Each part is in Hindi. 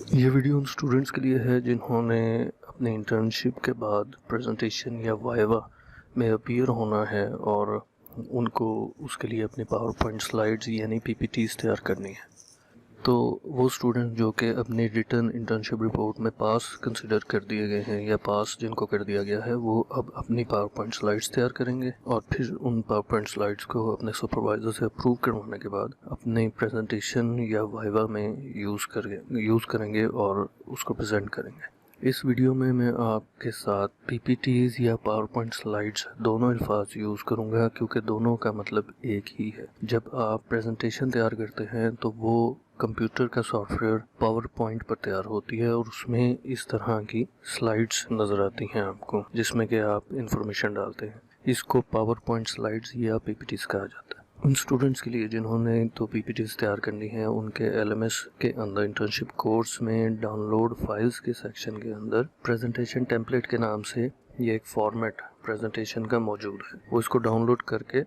ये वीडियो उन स्टूडेंट्स के लिए है जिन्होंने अपने इंटर्नशिप के बाद प्रेजेंटेशन या वाइवा में अपीयर होना है और उनको उसके लिए अपनी पावर पॉइंट स्लाइड्स यानी पीपीटीज तैयार करनी है। तो वो स्टूडेंट जो कि अपनी रिटर्न इंटर्नशिप रिपोर्ट में पास कंसिडर कर दिए गए हैं या पास जिनको कर दिया गया है, वो अब अपनी पावर पॉइंट स्लाइड्स तैयार करेंगे और फिर उन पावर पॉइंट स्लाइड्स को अपने सुपरवाइज़र से अप्रूव करवाने के बाद अपनी प्रेजेंटेशन या वाइवा में यूज़ करेंगे और उसको प्रेजेंट करेंगे। इस वीडियो में मैं आपके साथ पीपीटीज या पावर पॉइंट स्लाइड्स दोनों अल्फाज यूज़ करूँगा क्योंकि दोनों का मतलब एक ही है। जब आप प्रेजेंटेशन तैयार करते हैं तो वो कंप्यूटर का सॉफ्टवेयर पावर पॉइंट पर तैयार होती है और उसमें इस तरह की स्लाइड्स नज़र आती हैं आपको, जिसमें कि आप इंफॉर्मेशन डालते हैं। इसको पावर पॉइंट स्लाइड्स या पीपीटीज कहा जाता है। उन स्टूडेंट्स के लिए जिन्होंने तो पीपीटीज तैयार करनी है, उनके एलएमएस के अंदर इंटर्नशिप कोर्स में डाउनलोड फाइल्स के सेक्शन के अंदर प्रेजेंटेशन टेम्पलेट के नाम से ये एक फॉर्मेट प्रेजेंटेशन का मौजूद है। वो इसको डाउनलोड करके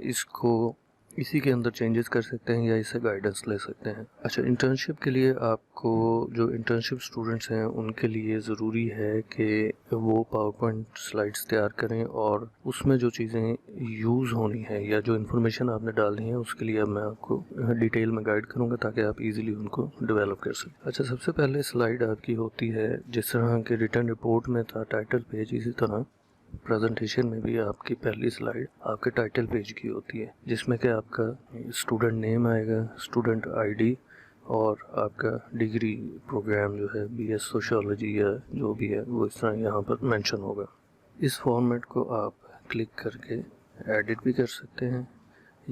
इसको इसी के अंदर चेंजेस कर सकते हैं या इससे गाइडेंस ले सकते हैं। अच्छा, इंटर्नशिप के लिए आपको जो इंटर्नशिप स्टूडेंट्स हैं उनके लिए ज़रूरी है कि वो पावर पॉइंट स्लाइड्स तैयार करें और उसमें जो चीज़ें यूज़ होनी है या जो इन्फॉर्मेशन आपने डालनी है उसके लिए अब मैं आपको डिटेल में गाइड करूँगा ताकि आप ईज़िली उनको डेवलप कर सकें। अच्छा, सबसे पहले स्लाइड आपकी होती है जिस तरह के रिटर्न रिपोर्ट में था टाइटल पेज, इसी तरह प्रेजेंटेशन में भी आपकी पहली स्लाइड आपके टाइटल पेज की होती है जिसमें कि आपका स्टूडेंट नेम आएगा, स्टूडेंट आईडी और आपका डिग्री प्रोग्राम जो है बीएस सोशियोलॉजी या जो भी है वो इस तरह यहाँ पर मेंशन होगा। इस फॉर्मेट को आप क्लिक करके एडिट भी कर सकते हैं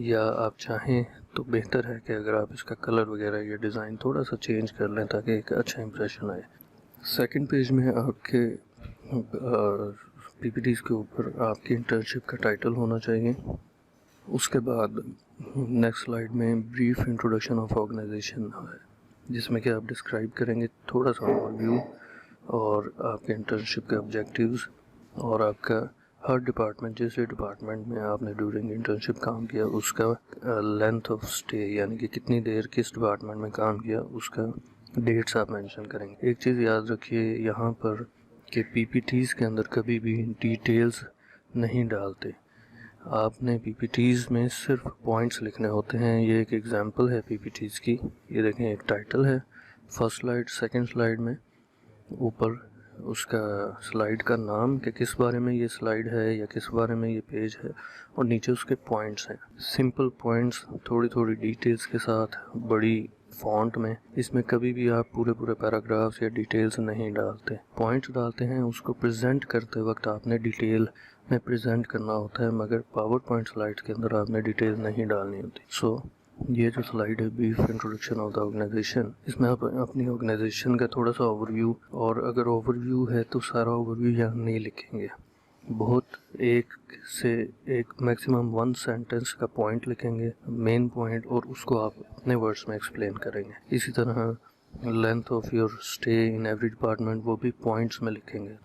या आप चाहें तो बेहतर है कि अगर आप इसका कलर वगैरह या डिज़ाइन थोड़ा सा चेंज कर लें ताकि एक अच्छा इंप्रेशन आए। सेकंड पेज में आपके पीपीटीज के ऊपर आपकी इंटर्नशिप का टाइटल होना चाहिए। उसके बाद नेक्स्ट स्लाइड में ब्रीफ इंट्रोडक्शन ऑफ ऑर्गेनाइजेशन है जिसमें कि आप डिस्क्राइब करेंगे थोड़ा सा ओवरव्यू और आपके इंटर्नशिप के ऑब्जेक्टिव्स और आपका हर डिपार्टमेंट, जिस डिपार्टमेंट में आपने ड्यूरिंग इंटर्नशिप काम किया उसका लेंथ ऑफ स्टे यानी कि कितनी देर किस डिपार्टमेंट में काम किया उसका डेट्स आप मेंशन करेंगे। एक चीज़ याद रखिए यहाँ पर कि पीपीटीज के अंदर कभी भी डिटेल्स नहीं डालते। आपने पीपीटीज में सिर्फ पॉइंट्स लिखने होते हैं। ये एक एग्जांपल है पीपीटीज की। ये देखें, एक टाइटल है फर्स्ट स्लाइड, सेकंड स्लाइड में ऊपर उसका स्लाइड का नाम कि किस बारे में ये स्लाइड है या किस बारे में ये पेज है और नीचे उसके पॉइंट्स हैं। सिंपल पॉइंट्स थोड़ी थोड़ी डिटेल्स के साथ बड़ी फॉन्ट में। इसमें कभी भी आप पूरे पैराग्राफ्स या डिटेल्स नहीं डालते, पॉइंट्स डालते हैं। उसको प्रेजेंट करते वक्त आपने डिटेल में प्रेजेंट करना होता है, मगर पावर पॉइंट स्लाइड्स के अंदर आपने डिटेल नहीं डालनी होती। ये जो स्लाइड है brief introduction of the organisation, इसमें आप अपनी ऑर्गेनाइजेशन का थोड़ा सा ओवरव्यू, और अगर ओवरव्यू है तो सारा ओवरव्यू यहाँ नहीं लिखेंगे, बहुत एक से एक मैक्सिमम 1 सेंटेंस का पॉइंट लिखेंगे, मेन पॉइंट, और उसको आप अपने वर्ड्स में एक्सप्लेन करेंगे। इसी तरह length of your stay in every department वो भी पॉइंट्स में लिखेंगे।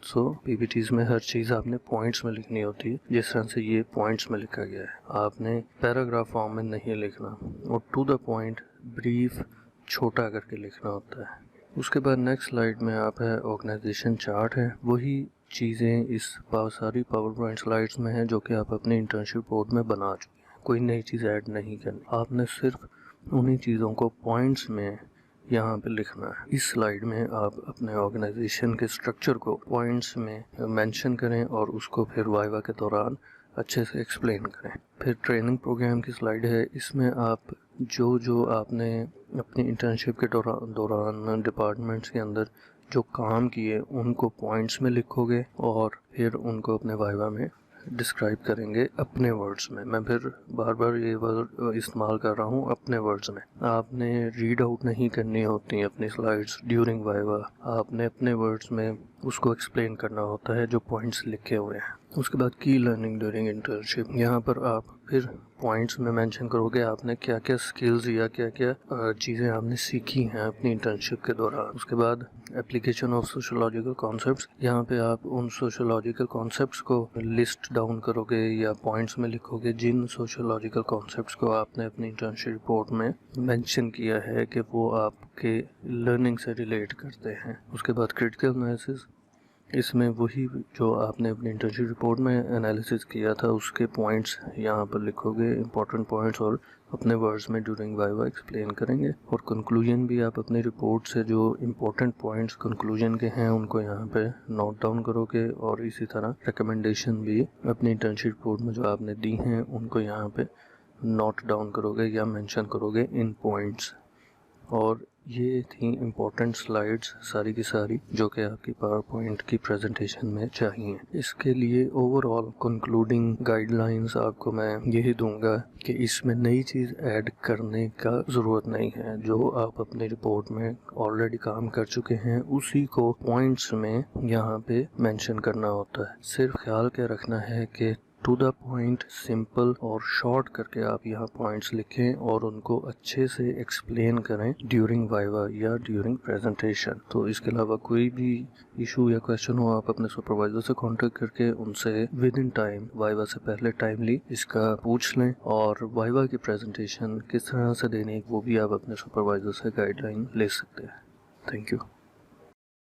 पीपीटीज में हर चीज़ आपने पॉइंट्स में लिखनी होती है, जिस तरह से ये पॉइंट्स में लिखा गया है। आपने पैराग्राफ फॉर्म में नहीं लिखना और टू द पॉइंट ब्रीफ छोटा करके लिखना होता है। उसके बाद नेक्स्ट स्लाइड में आप है ऑर्गेनाइजेशन चार्ट है। वही चीज़ें इस सारी पावर पॉइंट स्लाइड्स में हैं जो कि आप अपने इंटर्नशिप बोर्ड में बना चुके हैं। कोई नई चीज़ ऐड नहीं करनी, आपने सिर्फ उन्हीं चीज़ों को पॉइंट्स में यहाँ पे लिखना है। इस स्लाइड में आप अपने ऑर्गेनाइजेशन के स्ट्रक्चर को पॉइंट्स में मेंशन करें और उसको फिर वाइवा के दौरान अच्छे से एक्सप्लेन करें। फिर ट्रेनिंग प्रोग्राम की स्लाइड है। इसमें आप जो आपने अपनी इंटर्नशिप के दौरान डिपार्टमेंट्स के अंदर जो काम किए उनको पॉइंट्स में लिखोगे और फिर उनको अपने वाइवा में डिस्क्राइब करेंगे अपने वर्ड्स में। मैं फिर बार बार ये वर्ड इस्तेमाल कर रहा हूँ, अपने वर्ड्स में। आपने रीड आउट नहीं करनी होती अपनी स्लाइड्स ड्यूरिंग वाइवा, आपने अपने वर्ड्स में उसको एक्सप्लेन करना होता है जो पॉइंट्स लिखे हुए हैं। उसके बाद की लर्निंग ड्यूरिंग इंटर्नशिप, यहाँ पर आप फिर पॉइंट्स में मेंशन करोगे आपने क्या क्या स्किल्स या क्या क्या चीज़ें आपने सीखी हैं अपनी इंटर्नशिप के दौरान। उसके बाद एप्लीकेशन ऑफ सोशोलॉजिकल कॉन्सेप्ट्स, यहाँ पे आप उन सोशोलॉजिकल कॉन्सेप्ट्स को लिस्ट डाउन करोगे या पॉइंट्स में लिखोगे जिन सोशोलॉजिकल कॉन्सेप्ट्स को आपने अपनी इंटर्नशिप रिपोर्ट में मेंशन किया है कि वो आपके लर्निंग से रिलेट करते हैं। उसके बाद क्रिटिकल एनालिसिस, इसमें वही जो आपने अपनी इंटर्नशिप रिपोर्ट में एनालिसिस किया था उसके पॉइंट्स यहाँ पर लिखोगे, इंपॉर्टेंट पॉइंट्स, और अपने वर्ड्स में ड्यूरिंग वाइवा एक्सप्लेन करेंगे। और कंक्लूजन भी आप अपनी रिपोर्ट से जो इंपॉर्टेंट पॉइंट्स कंक्लूजन के हैं उनको यहाँ पे नोट डाउन करोगे। और इसी तरह रिकमेंडेशन भी अपनी इंटर्नशिप रिपोर्ट में जो आपने दी हैं उनको यहाँ पे नोट डाउन करोगे या मेंशन करोगे इन पॉइंट्स। और ये थी इम्पोर्टेंट स्लाइड्स सारी की सारी जो कि आपकी पावर पॉइंट की प्रेजेंटेशन में चाहिए। इसके लिए ओवरऑल कंक्लूडिंग गाइडलाइंस आपको मैं यही दूंगा कि इसमें नई चीज़ ऐड करने का ज़रूरत नहीं है। जो आप अपनी रिपोर्ट में ऑलरेडी काम कर चुके हैं उसी को पॉइंट्स में यहाँ पे मेंशन करना होता है। सिर्फ ख्याल क्या रखना है कि टू द पॉइंट, सिंपल और शॉर्ट करके आप यहाँ पॉइंट्स लिखें और उनको अच्छे से एक्सप्लेन करें ड्यूरिंग वाइवा या ड्यूरिंग प्रेजेंटेशन। तो इसके अलावा कोई भी इशू या क्वेश्चन हो आप अपने सुपरवाइजर से कांटेक्ट करके उनसे विद इन टाइम, वाइवा से पहले टाइमली इसका पूछ लें। और वाइवा की प्रेजेंटेशन किस तरह से देनी है वो भी आप अपने सुपरवाइजर से गाइडलाइन ले सकते हैं। Thank you.